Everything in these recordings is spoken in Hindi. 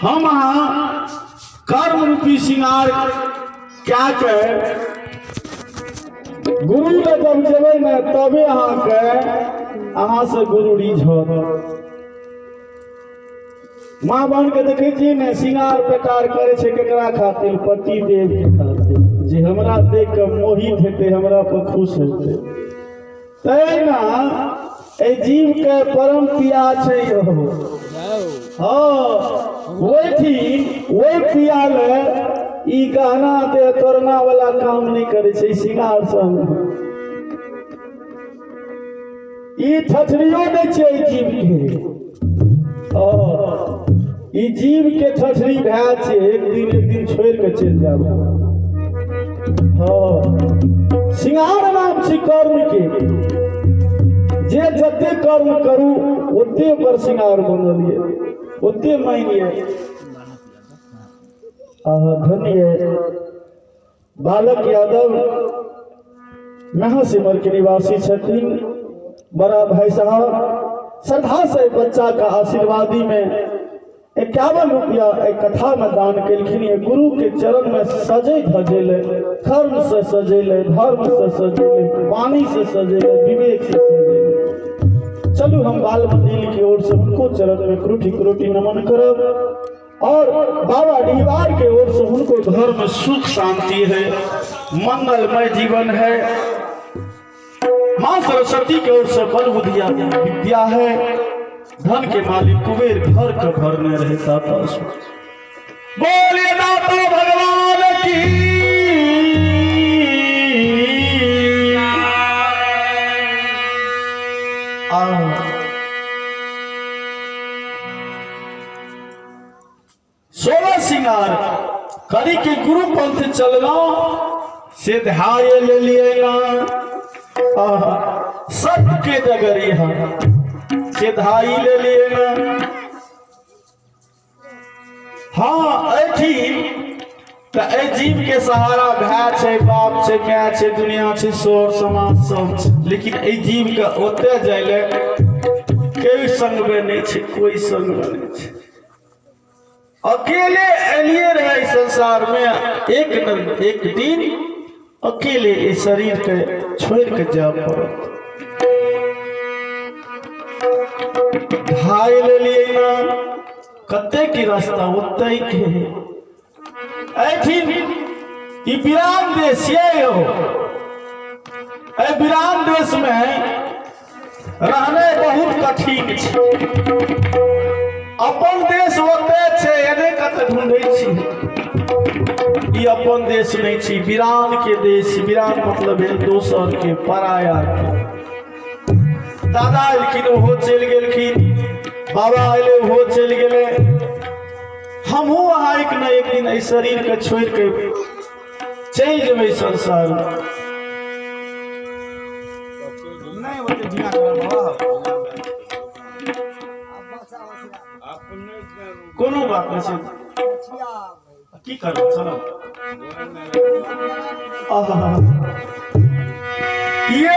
हम कर्म रूपी श्रृंगार क्या के गुरु ले जब जेबै ने तबे अहाँ से गुरु रिझत। माँ बहन के देखे छी ने श्रृंगार पेटार करे छे केकरा खातिर? पति देव के खातिर, जे हमरा देख के मोहित हेते, हमरा पर खुश हेते। तै ना ए जीव के परम पिया छै हो। हाँ वही पिया ले ई गहना दे तोड़ना वाला काम नहीं करे छे। श्रृंगार संग ई ठठरियो नहीं छे जीव के। ई जीव के ठठरी भए छे, एक दिन छोड़ के चल जाब। श्रृंगार नाम छी कर्म के। जे जते कर्म करू ओते पर श्रृंगार बनलिए, ओते मानिए। धन्य बालक यादव महासिमर के निवासी छथिन। बड़ा भाई साहब श्रद्धा से बच्चा का आशीर्वादी में 51 रुपया एक कथा में दान केलखिन। गुरु के चरण में सजे धजेले, कर्म से सजेले, धर्म से सजेले, वाणी से सजेले, विवेक से सजेले। चलू हम बाल मंदिर की ओर से उनको चरण में क्रोटी क्रोटी नमन करब और बाबा डीहवार के ओर से उनको घर में सुख शांति है, मंगलमय जीवन है। माँ सरस्वती की ओर से बल बुद्धिया विद्या है। धन के मालिक कुबेर घर का भरने रहता था। बोलिए दाता भगवान की। सोलह श्रृंगार करी के गुरु पंथ चलना से ध्याय ले लिए सत्य के डगरी से धाई ले लिए ना। हाँ तो जीव के सहारा भाई छे, बाप छे, क्या छे, दुनिया छे, शोर समाज सब छे। लेकिन ए जीव के ओते जाइले कोई संग में नहीं छे, कोई संग में नहीं छे। अकेले एलिए रहे संसार में, एक दिन अकेले इस शरीर के छोड़ के जा पड़त। ढाई ले लिए ना कते की रास्ता उतै के ई वीरान देश ये हो। वीरान देश में रहने बहुत कठिन छे। अपन देश ओते छे, एने कत ढूंढै छी। ई अपन देश नहीं छी, वीरान के देश। वीरान मतलब है दोसर के, पराया के। दादा एलखिन ओहो चल गेलखिन, बाबा अले ओहो चल गेले। हमहू वहां एक न एक दिन इस शरीर के छोड़ के चल जेबै संसार में। कोनो बात नहीं छै, की करब चलो। ये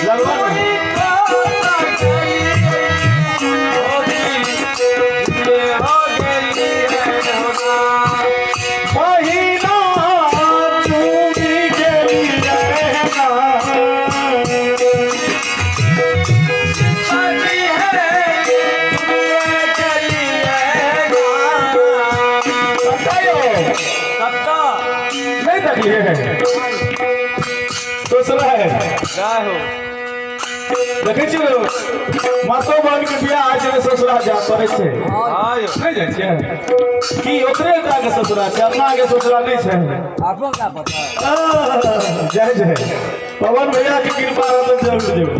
लगवा देखे छी मातो बहन के बियाह आइ छै ससुरा जा पड़े छै नहीं जाय छै कि ओकरे के ससुरा छै अपना के ससुरा नहीं छै आपको क्या पता जय जय पवन भैया की कृपा रहत जरूर जेबो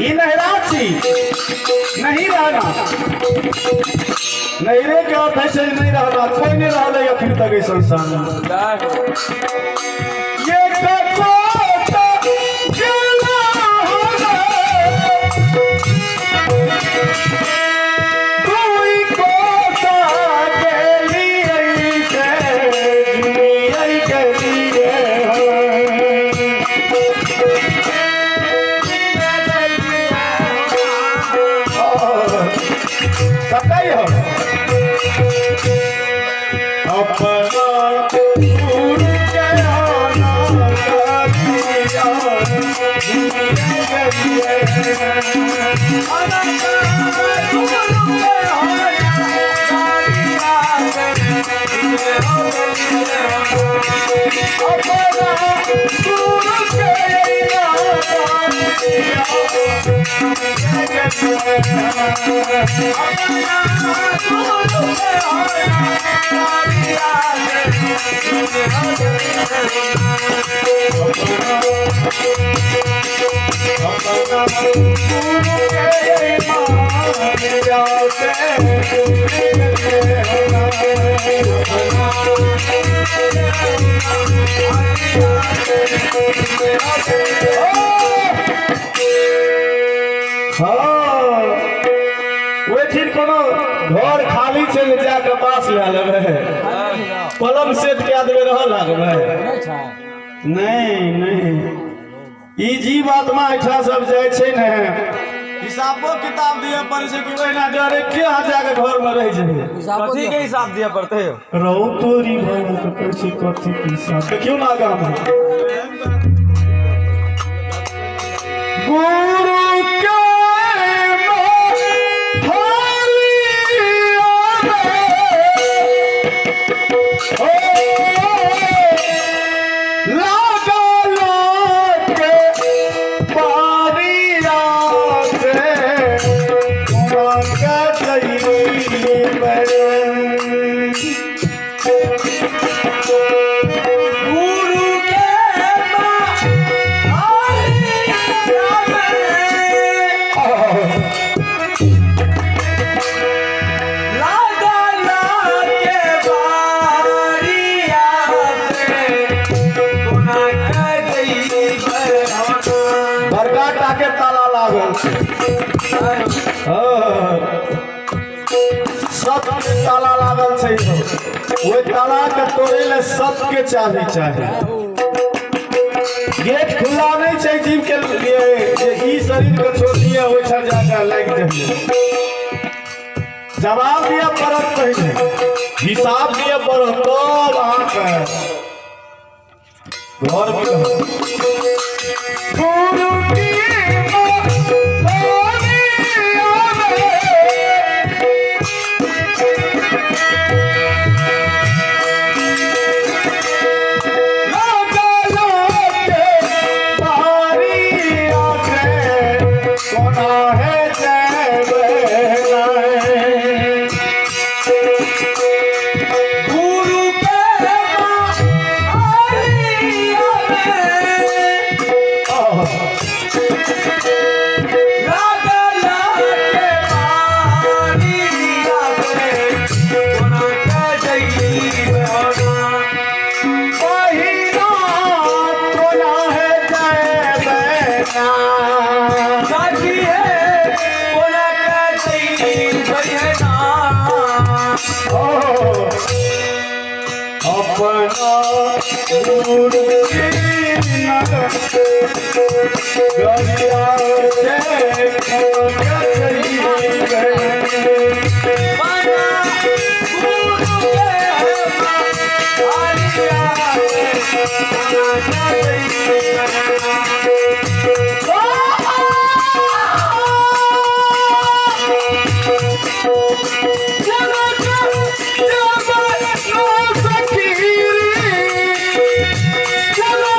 ई नहरा छी नहीं रहना नहरे के अर्थ है से नहीं रहना कोई नहीं रहले अखन तक इस संसार में ये घर खाली छै जाके पास लए लेबै पलंग सेट कए देबै रह लागबै नहीं ई जीव आत्मा ऐठा सब जाय छै ने हिसाबो किताब दिए पड़े छै कि ओहिना डरे के जाके घर में रह जेबै कथी के हिसाब दिए पड़ते रहू तोरी भाई तो कहै छै कथी के हिसाब देखियो ना गाम गुरु के सब ताला लागल छै ओहि ताला के तोड़े ले सबके चाबी चाही गेट खुला नहीं छै जीव के लिए जे ई शरीर के छोड़िए ओइ छ जाके लाग जाइए जवाब दिया पड़त पहले हिसाब दिया पड़त तब अहाँके घर में गुरु की चलो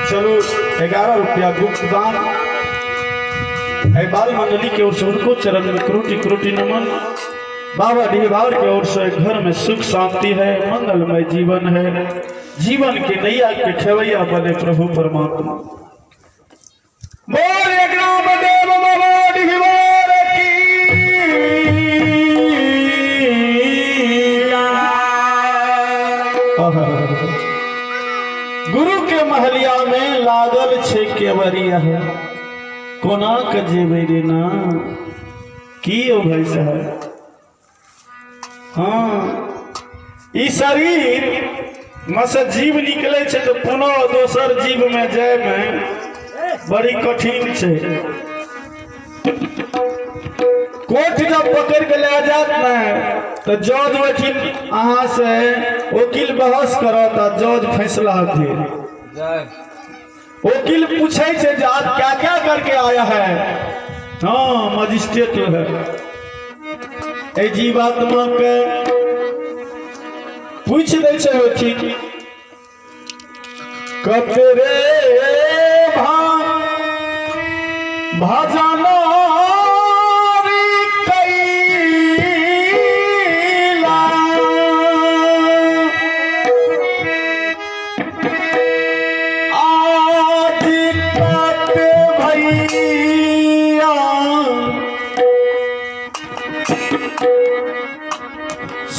चलो 11 रुपया गुप्त दान बाल मंडली की ओर से उनको चरण में कोटि कोटि नमन। बाबा डीहवार की ओर से घर में सुख शांति है, मंगलमय जीवन है, जीवन के नैया के खेवैया बने प्रभु परमात्मा। बोल एक नाम देव बाबा डीहवार की। गुरु के महलिया में लागल छे केवरिया है, कोना के जेबे रे ना की ओ भाई साहब। हाँ ई शरीर में से जीव निकले छे तो पुनः दोसर जीव में जाए में बड़ी कठिन छे। कोर्ट जब पकड़ के ले जात ना तो जज वकील अहाँ से वकील बहस करता, जज फैसला दे। वकील पूछे छे जे आज क्या क्या करके आया है। हाँ मजिस्ट्रेट है ए जीवात्मा के पूछ दे छे वकील कतरे भजना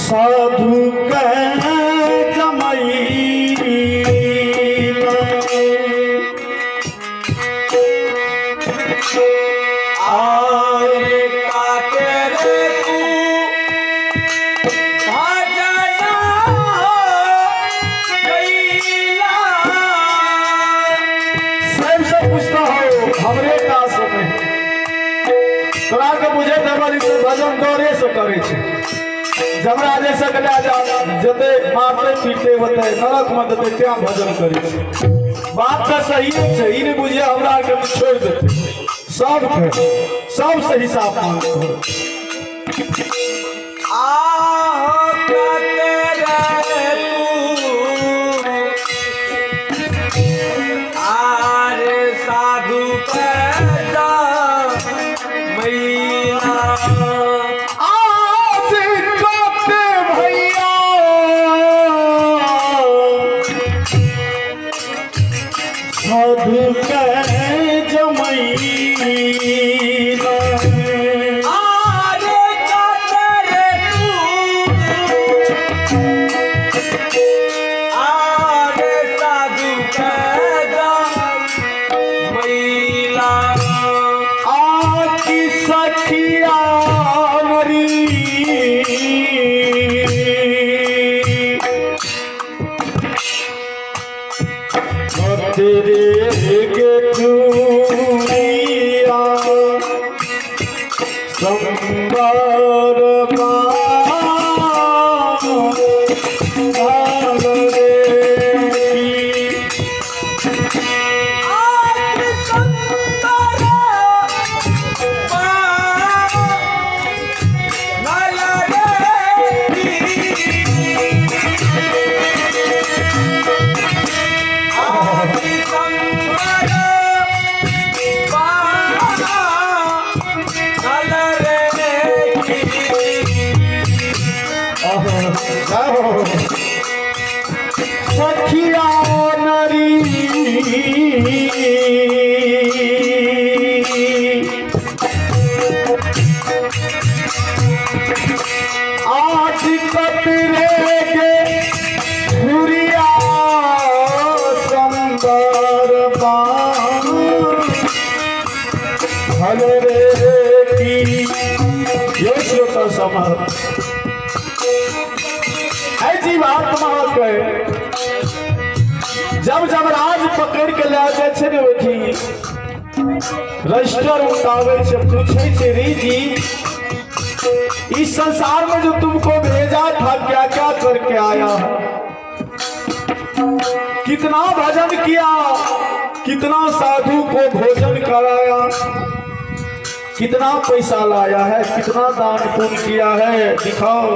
साधु जमई आरे काटे रे तू भजना गईला। सब से पूछता हो हमरे दास में तोरा के बुझे देवरी से भजन दौरे से करे छे। जमरा जैसा कटा जते मारते पीटते होते नरक में देते क्या भजन करे। बात तो सही है, ई ने बुझे हमरा के छोड़ देते सब से हिसाब मांगते हो। आरे साधु पैदा मैया साधु के जमई आरे काटे तू आरे साधु के जमईला आकी सखिया मरी तेरे के चूड़िया संबर सखिया नरी आज कतरे के छुरिया संबर हरे की यो श्रोता समाज आत्मा के जब जब राज पकड़ के ले जाए छे ने ओठी रजिस्टर उठावे से पूछे छे री जी इस संसार में जो तुमको भेजा था क्या क्या करके आया, कितना भजन किया, कितना साधु को भोजन कराया, कितना पैसा लाया है, कितना दान पुण्य किया है, दिखाओ।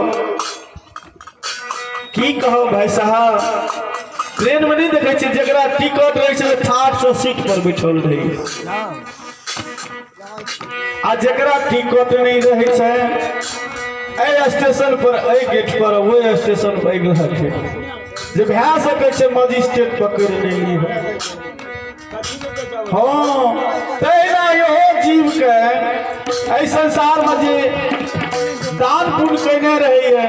की कहो भाई साहब, ट्रेन में नहीं देखे छे जगरा टिकट रहे छे 800 सीट पर बैठल रही आ जगरा टिकट नहीं रहे छे ए स्टेशन पर ए गेट पर वो स्टेशन पर गए छे जे भै सके छे मजिस्ट्रेट पकड़ नहीं है। हाँ तेरा यो जीव के ऐ संसार में जे दान पुण्य करने रही है,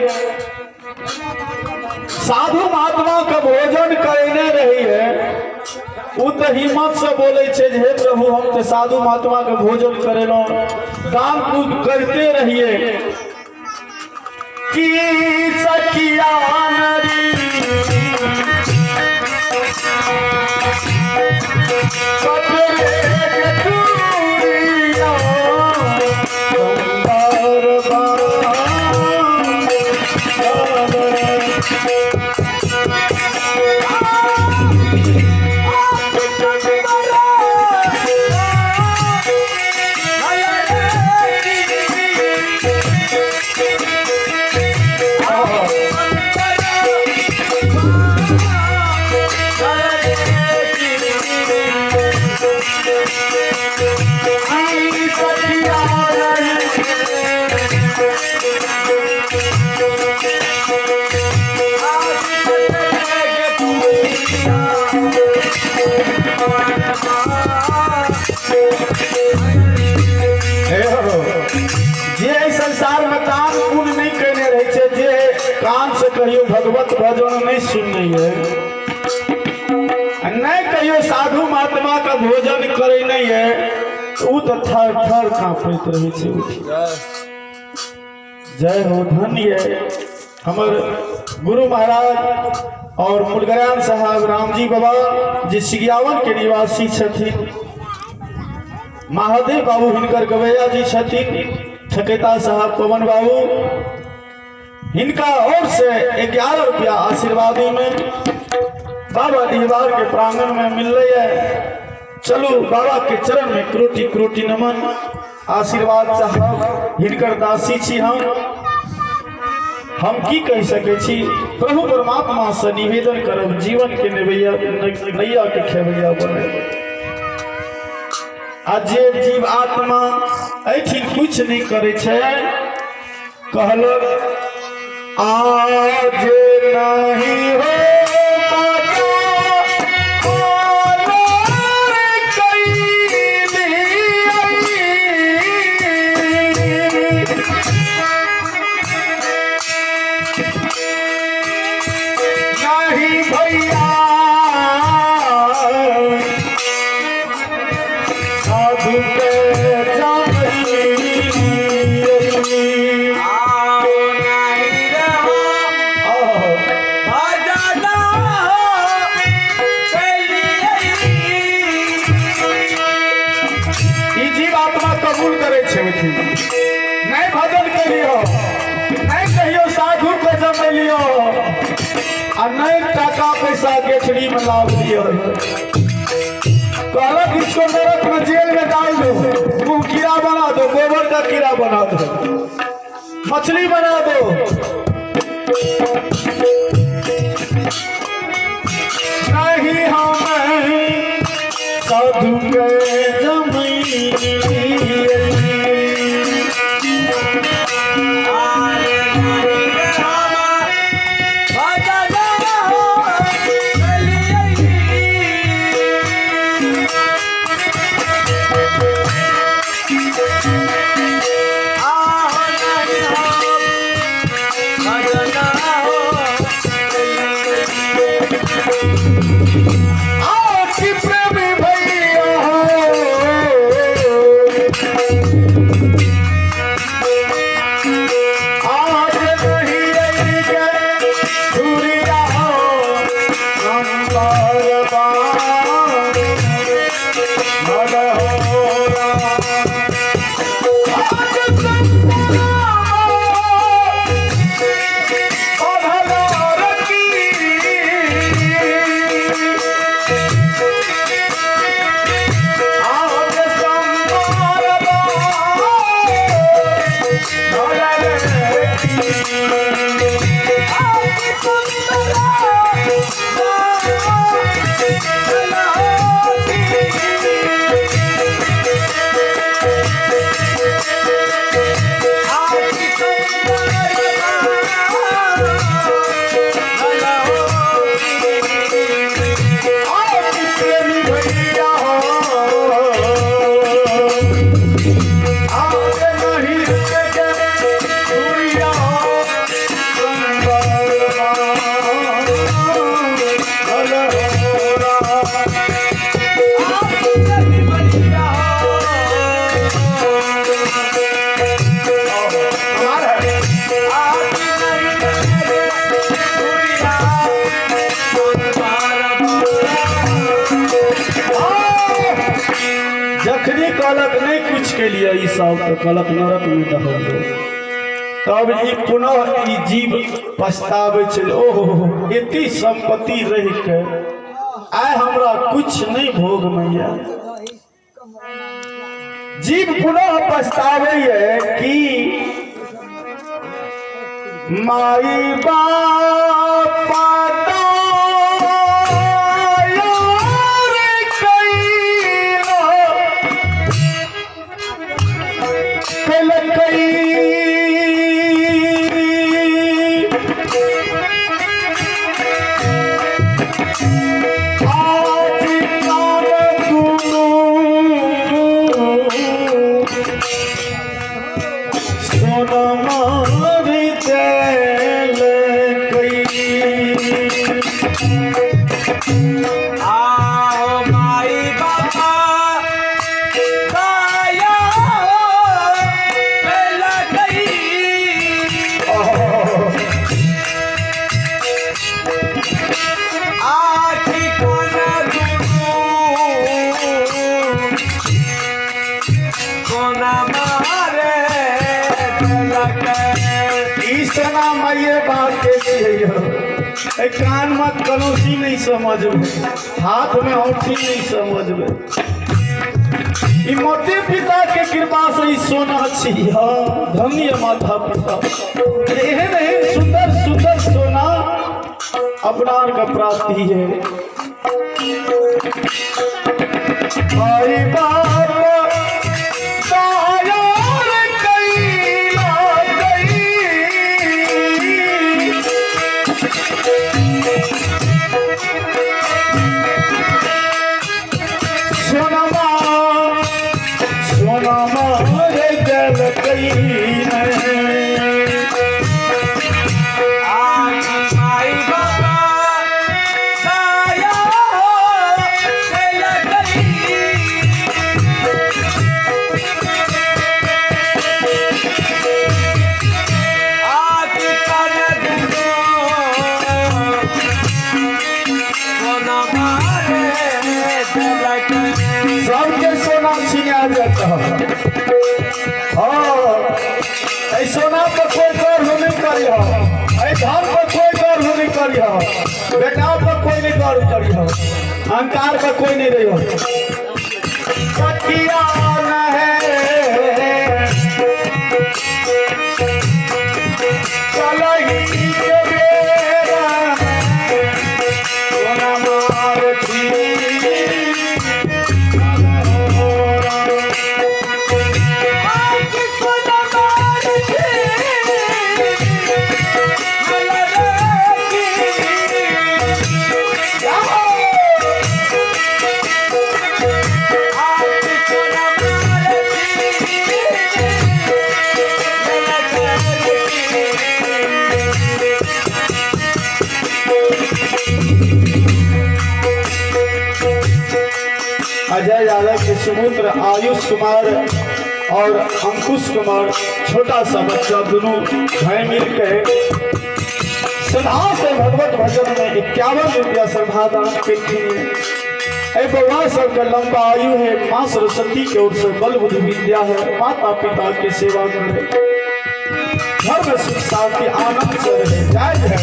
साधु महात्मा का भोजन करने रही है, वो तो हिम्मत से बोले छे हे प्रभु हम तो साधु महात्मा के भोजन करेलो दान पुण्य करते रहिए कि सखिया नरी संसार में दान पुण्य नहीं करने रहे छे, जे कान से कहियो भगवत भजन नहीं सुनने है, नहीं कहियो साधु महात्मा का भोजन करे नहीं है, वो तो थर थर कांपत रहे छे। जय हो धन्य हमर गुरु महाराज और मुलगरान साहब रामजी बाबा जी सिगियावन के निवासी छथिन, महादेव बाबू हिनकर गवैया जी छथिन, ठकेता साहब पवन बाबू इनका ओर से 11 रुपया आशीर्वादी में बाबा दीवार के प्रांगण में मिल रही है। चलो बाबा के चरण में क्रोटी क्रोटी नमन आशीर्वाद साहब हिनकर दासी छी हम की कह सके छी, प्रभु परमात्मा से निवेदन करब जीवन के नैया के खेवैया बने। आज जीव आत्मा ऐठी कुछ नहीं करे छे, कहलक आज नहीं हो नहीं भजन करियो, नहीं कहियो साधु को जमलियो, और नहीं टाका पैसा गेठड़ी में लाभ लियो। कहलक इसको नरक में जेल में डाल दो, तुम कीड़ा बना दो, गोबर का कीड़ा बना दो, मछली बना दो। नहीं हम साधु के जमी दूरिया कहलक नहीं कुछ के लिए ई सब तो कहलक नरक में दहो तब ई पुनः ई जीव पछतावे छल ओहो एती संपत्ति रह के आय हमरा कुछ नहीं भोग मैया। जीव पुनः पछतावे कि माई बाप कान मत कनौसी नहीं समझबे, हाथ में औठी नहीं समझबे। ई माते पिता के कृपा से ई सोना छी। धन्य माता पिता, एहन एहन सुंदर सुंदर सोना अपना का प्राप्ति है। भाई बाप सोना पर कोई गर्व नहीं करी हो, धन पर कोई गर्व नहीं करी हो, बेटा पर कोई नहीं गर्व करी हो, अहंकार पर कोई नहीं रही हो। सखिया न है अजय यादव के सुपुत्र आयुष कुमार और अंकुश कुमार छोटा सा बच्चा दोनों भाई मिल के सदा से भगवत भजन में 51 रुपया श्रद्धादान के बउआ सबका लंबा आयु है। माँ सरस्वती की ओर से बल बुद्धि विद्या है। माता पिता की सेवा करे, घर में सुख शांति आनंद से रहे। जय है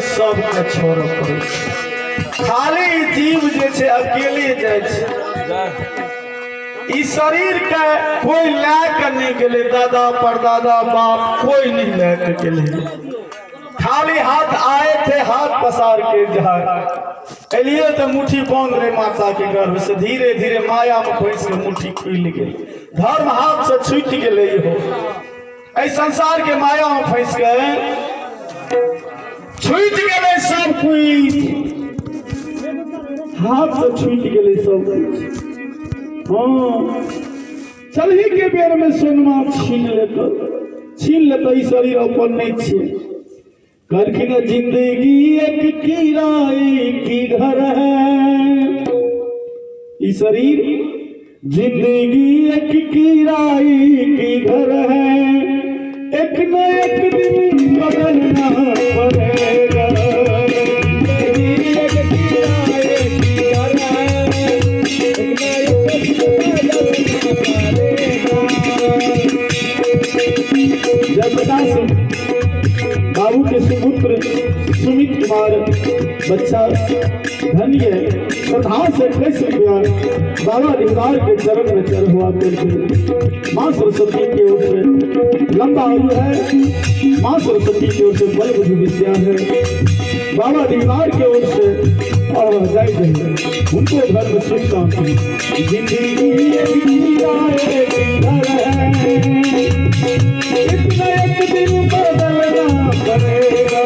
सबके छोड़ो पड़े। खाली जीव जे छे अकेले जाए छे। इस शरीर के कोई लाके नहीं गेले, दादा परदादा बाप कोई नहीं लाके गेले। खाली हाथ आए थे, हाथ पसार के जाए एलिए तो मुट्ठी बांध रहे माता के गर्भ से। धीरे धीरे माया में फंस के मुट्ठी खुल गई। धर्म हाथ से छूट गए हो। ऐ संसार के माया में फंस गए, छूट गए सब कुछ, हाथ से छूट गए सब कुछ। हाँ, चल ही के बेर में सोनमा छीन लेते ई शरीर अपन नहीं छे। करखिन जिंदगी एक किराए की घर है, ई शरीर जिंदगी एक किराए की घर है, एक न एक दिन बदलना पड़ेगा। जिंदगी एक किराए की घर है, एक न एक दिन बदलना पड़ेगा। जब बाबू के सुपुत्र सुमित कुमार बच्चा धन्य श्रद्धा से 10 रुपया बाबा दीदार के चरण में चढ़ हुआ करके माँ सरस्वती की ओर से लंबा आयु है, माँ सरस्वती की ओर से बल बुद्धि विद्या है, बाबा दीदार की ओर से और जय जय उनको घर में सुख शांति। जिंदगी इतना एक दिन बदलना पड़ेगा।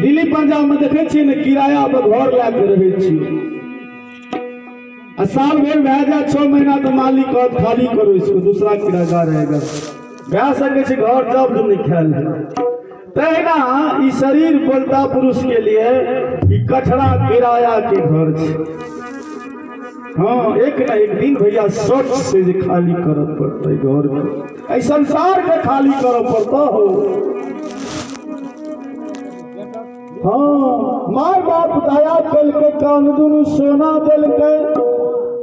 दिल्ली पंजाब में देखे छी ने किराया पर घर ला के रहे छी, साल भर भए जाए 6 महीना तो मालिक कहत खाली करो इसको, दूसरा किराया रहेगा। भए सके छै घर जब नहीं ख्याल है। तहिना ई शरीर बोलता पुरुष के लिए ई कठड़ा किराया के घर छै। हाँ, एक न एक दिन भैया सोच से जे खाली करब पड़ते घर में, ऐ संसार के खाली करब पड़ता हो। हाँ, माय बाप दया कल के कान दुनू सोना दिल के,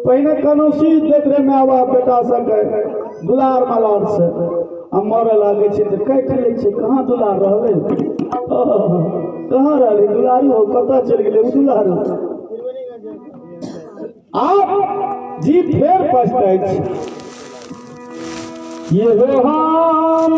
पहले कनौसी देख रहे माय बाप बेटा सके दुलार मलार से मरे लागे छे तो कह ले छे कहाँ दुलार रहले, कहाँ रहले दुलारी हो, पता चल गए दुलार। आप जी फेर पछताई छे ये हो हम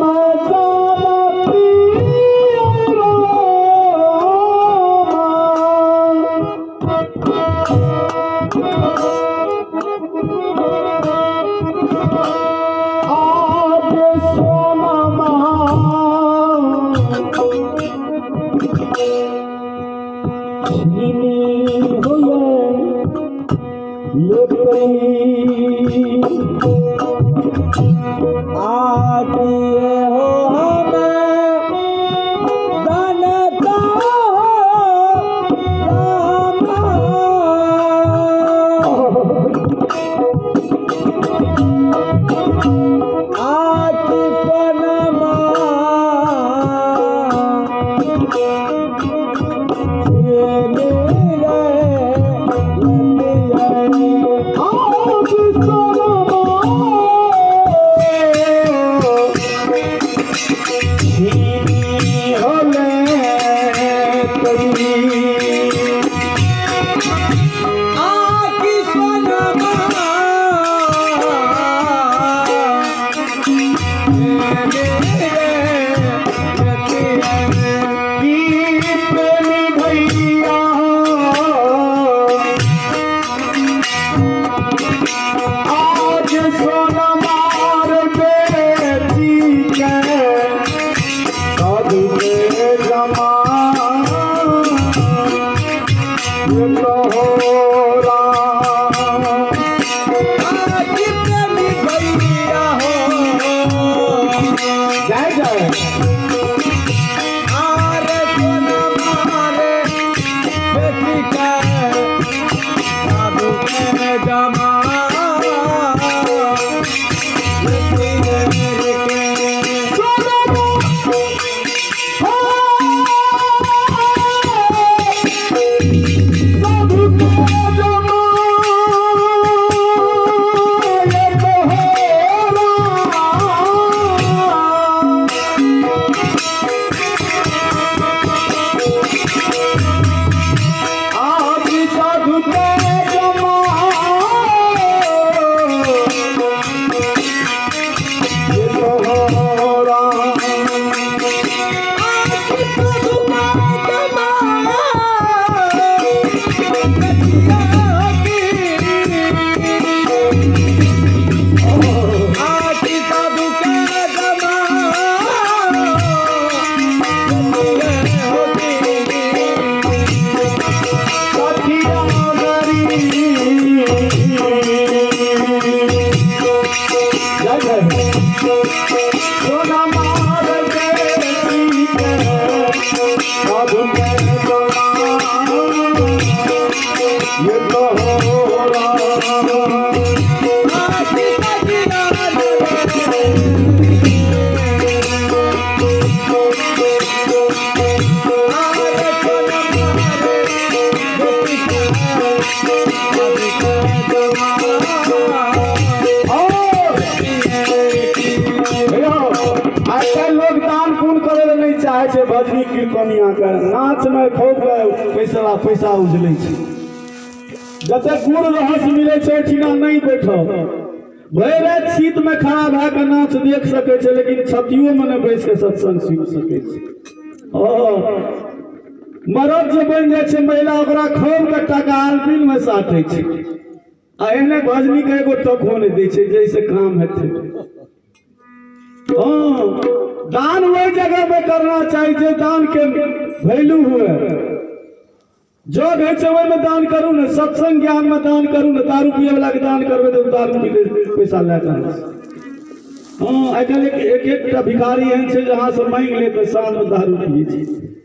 भजनी कीर्तनिया के नाच में खूब पैसा पैसा उजले जते गुड़ रहस मिले ठिना नहीं बैठो भरि रात शीत में खड़ा भए के नाच देख सके छै लेकिन छतियो में नहीं बैस के सत्संग सुन सके मरद जे बन जाए छै महिला ओकरा खूब के टका आलबिन में साटे छै आ एहने भजनी के एगो टको नहीं दै छै जैसे काम हेतै दान वही जगह में करना चाहिए जो दान के वैल्यू हुए जो है में दान करूँ ना सत्संग ज्ञान में दान करूँ ना दारू पिए वाला के दान करबे तो दारू पी पैसा लेकर हाँ आजकल एक भिखारी एहन है जहाँ से मांग ले तो साल में दारू पिए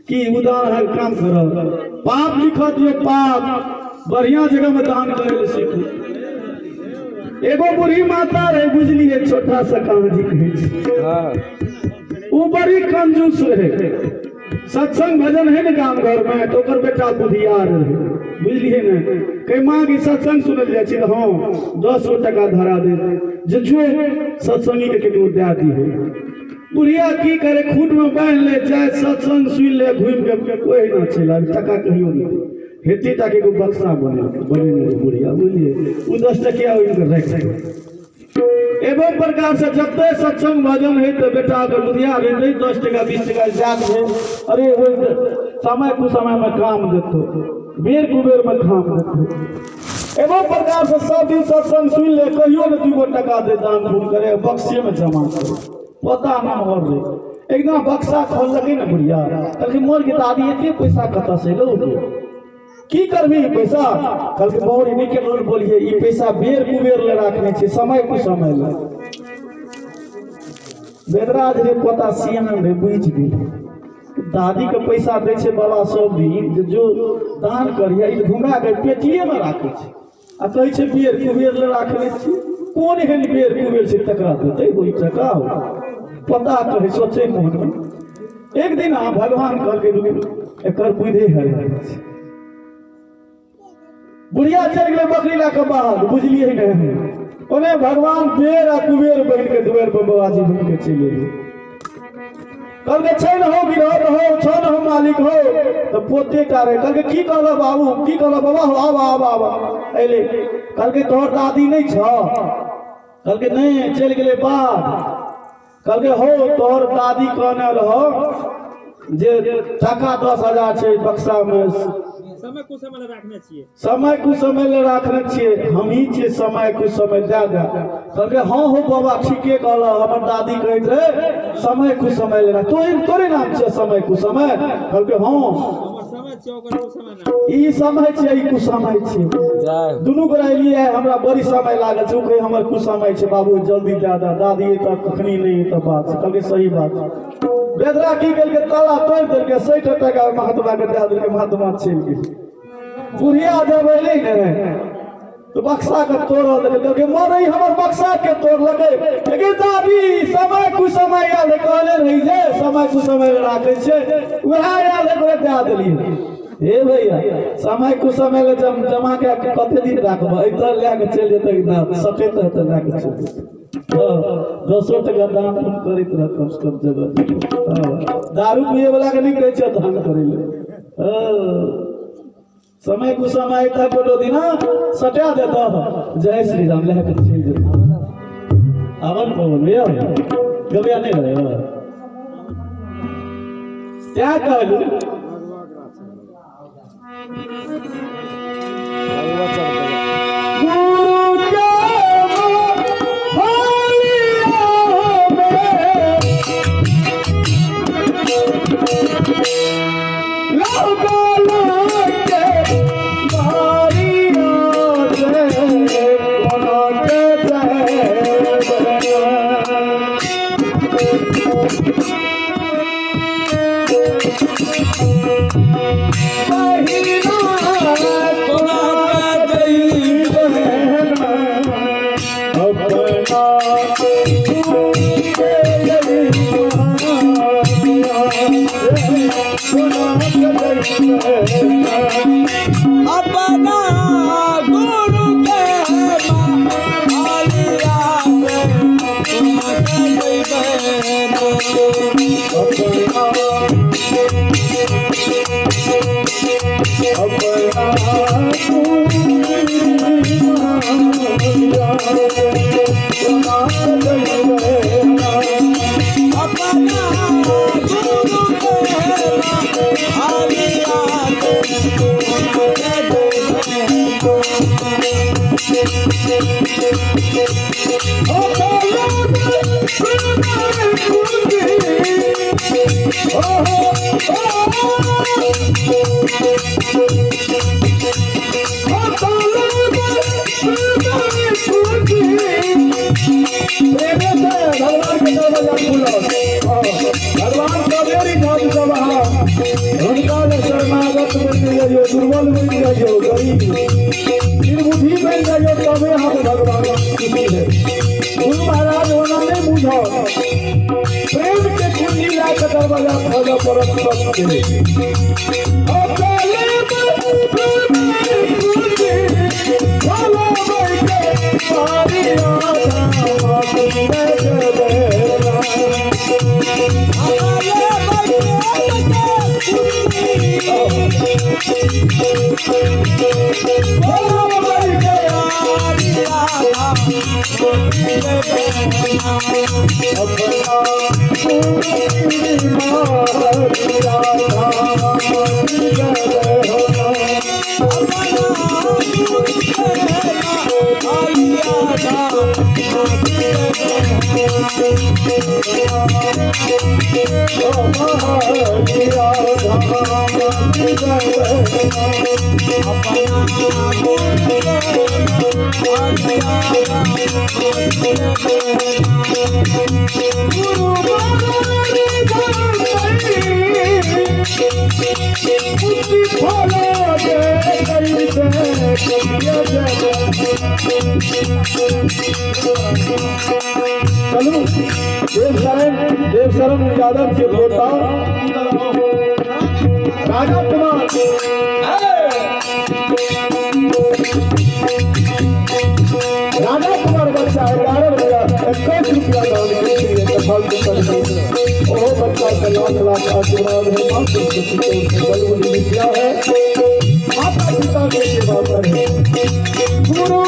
कि उदाहरण काम करो पाप लिखो दियो पाप बढ़िया जगह में दान करे सीखो एगो बूढ़ी माता रहे बुझली है छोटा सा कहानी कहे वो बड़ी कंजूस रहे सत्संग भजन है ना गांव घर में तो ओकर बेटा बुधियार रहे बुझलिए ना कई माँ की सत्संग सुनल जाए तो हाँ 10 टका धरा दे जो सत्संगी के केकरो दे दी है बुढ़िया की करे खूट में बांध ले चाहे सत्संग सुन ले घूम के कोई ना चला टका कहियो नहीं हेती ताकि को बक्सा बने बुढ़िया बुझलिए वो 10 टकिया रख एवं प्रकार से जब तक सत्संग भजन है तो बेटा अगर बुधिया नहीं 10 टका 20 टका जात है अरे वो समय कुछ समय में काम देते बेर कुबेर में काम देते एवं प्रकार से सब दिन सत्संग सुन ले कहियो न 2 टका दे दान पुण्य करे बक्से में जमा करे पता ना हो रे एकदम बक्सा खोल लगे ना बुढ़िया कल मोर के दादी एते पैसा कत से लो की करबी पैसा कल के बहुत इन्हीं के लोग बोलिए ये पैसा बेर कुबेर ले रखने छे समय को समय ले बेदराज रे पता सीएम रे बुझ गेल दादी के पैसा दे छे बाबा सब दिन जो दान करिया ई घुमा के पेटिए में राखे छे आ कहे छे बेर कुबेर ले रखने छी कोन एहन बेर कुबेर छे तकरा देते होई टका पता करे सोचे मन में एक दिन आ भगवान कह के एकर बुद्धि है बुढ़िया चल गए बकरी ला के बाहर बुझलिए नहीं उन्हें भगवान बेर आ कुबेर बन के दुआर पर बाबाजी बन के चले गए कल के छन हो गिरहत हो छन हो मालिक हो तो पोते टारे कल के की कहलो बाबू की कहलो बाबा हो आवा अइले कल के तोहर दादी नहीं छ कल के नहीं चल गेले बाद कल के हो तोहर दादी कहने रहो जे टका 10,000 छे बक्सा में समय कुछ समय ले रखने छिए समय कुछ समय ले रखने छिए हम ही छे समय कुछ समय दे कहलके हाँ हो बाबा ठीके कहला हमर दादी कहत रहे समय कुछ समय ले तोरे नाम छे समय कुछ समय कहलके हाँ हमर समय छे ओकर कुछ समय ना ई समय छे ई कुछ समय छे दुनू गोरा लिए हमरा बड़ी समय लागल छे कहे हमर कुछ समय छे बाबू जल्दी दादी त कखनी नहीं त बात कहलके सही बात बेदरा की गेल के ताला तोड़ देल के 60 टका महात्मा के दे देल के महात्मा चल गेल बुढ़िया जब अइले ने तो बक्सा के तोड़ लगे मरई हमर बक्सा के तोड़ लगे लेकिन दादी समय कुछ समय याद कहले रही जे समय कुछ समय राखे छे वह याद करे दे देली हे भैया समय कुछ समय ले जमा के कते दिन राखब इधर ले के चल जेते ना सके त ला के चल जेते 200 टका दान तुम करित रह कम से कम जगह दारू पिए वाला के नहीं कहै छ दान करे ले समय कुछ समय था कोटो दिना सटा देता जय श्री राम लह के चल जेते आवन बोल भैया गबिया नहीं रहे क्या कहलू अपना गुरु के आलिया तुम भगवान कबेरी जाति सब उनका शरणागत बन जाइयो दुर्बल बन जाइयो गरीब निर्बुद्धि बन जाइयो तबे हम भगवान खुशी है गुरु महाराज होना नहीं बुझो प्रेम के कुंडी लाकर दरवाजा खोलो परम के देव शरण यादव के बेटा राजा कुमार बच्चा 11,21 रुपया दान के लिए कथाल के करके ओ बच्चा का लाख आशीर्वाद है माता पिता की बलवली विद्या है माता पिता की सेवा करे गुरु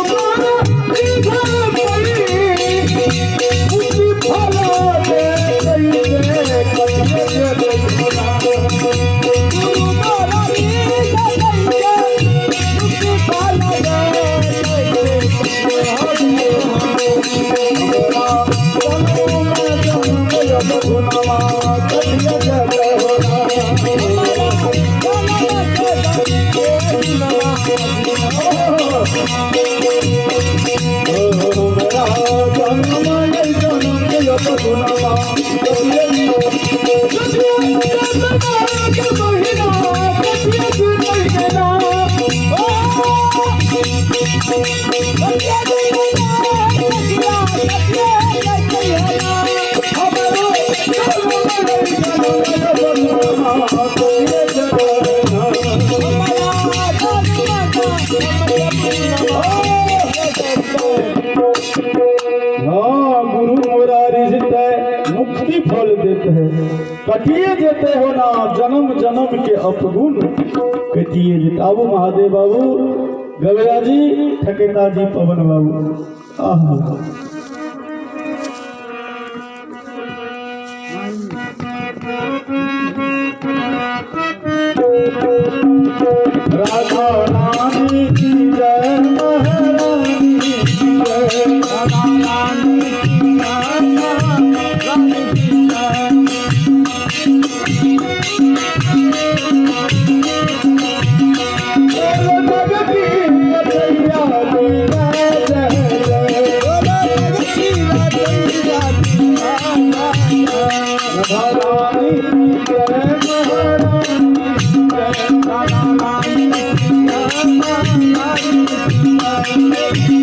प्रतिफल देते हैं। कटिए देते हो ना जन्म जन्म के अपगुण कटिए देते। आबू महादेव बाबू, गवैया जी, ठकेता जी, पवन बाबू। आहा राधा रानी की जय, महारानी की जय, राधा रानी की जय, महारानी की जय। बोलो जगती रचैया की जय जय जय, बोलो जगती रचैया की जय जय। राधा रानी की जय, महारानी की जय, राधा रानी की जय, महारानी की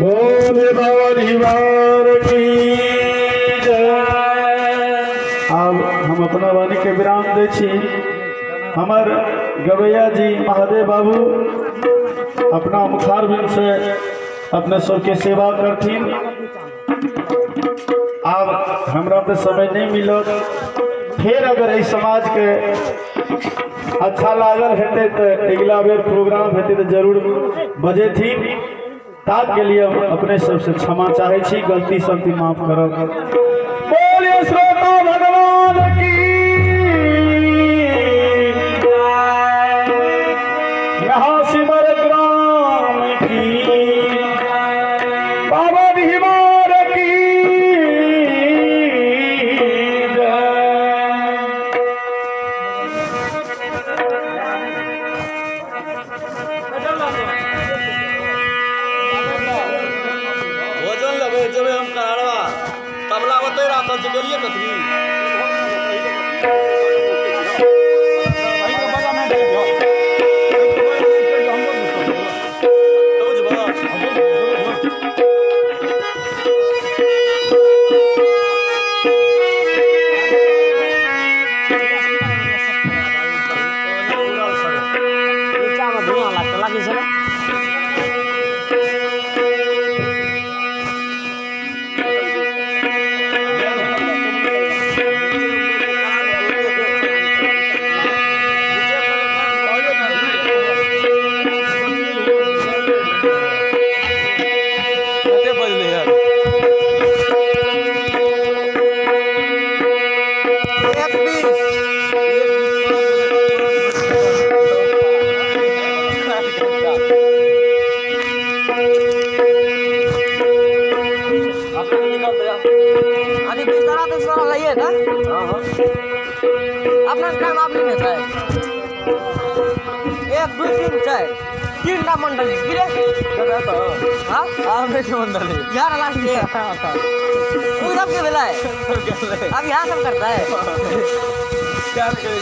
बोले बाबा दीवार की जय। अब हम अपना वाणी के विराम दे छी। हमार गवैया जी महादेव बाबू अपना मुखार बिन से अपने सबके सेवा करथिन। अब हमरा तो समय नहीं मिलत, फिर अगर इस समाज के अच्छा लागल हेतै तो अगला बेर प्रोग्राम हेतै तो जरूर बजेथिन। ताक के लिए अपने सबसे क्षमा चाहे छी, गलती सलती माफ करब। बोलिए श्रोता भगवान की यहाँ सिमर ग्राम की, बाबा भीमार की भोजन लेबै जेबै हम करारवा तबला बतै राखल छै गेलिए कथी अपना टाइम आप नहीं लेता है। 1 2 3 4 3टा मंडली किरे हां आपने के मंडली यार लास्ट में वो सब के बेला है अब यहां सब करता है क्या करें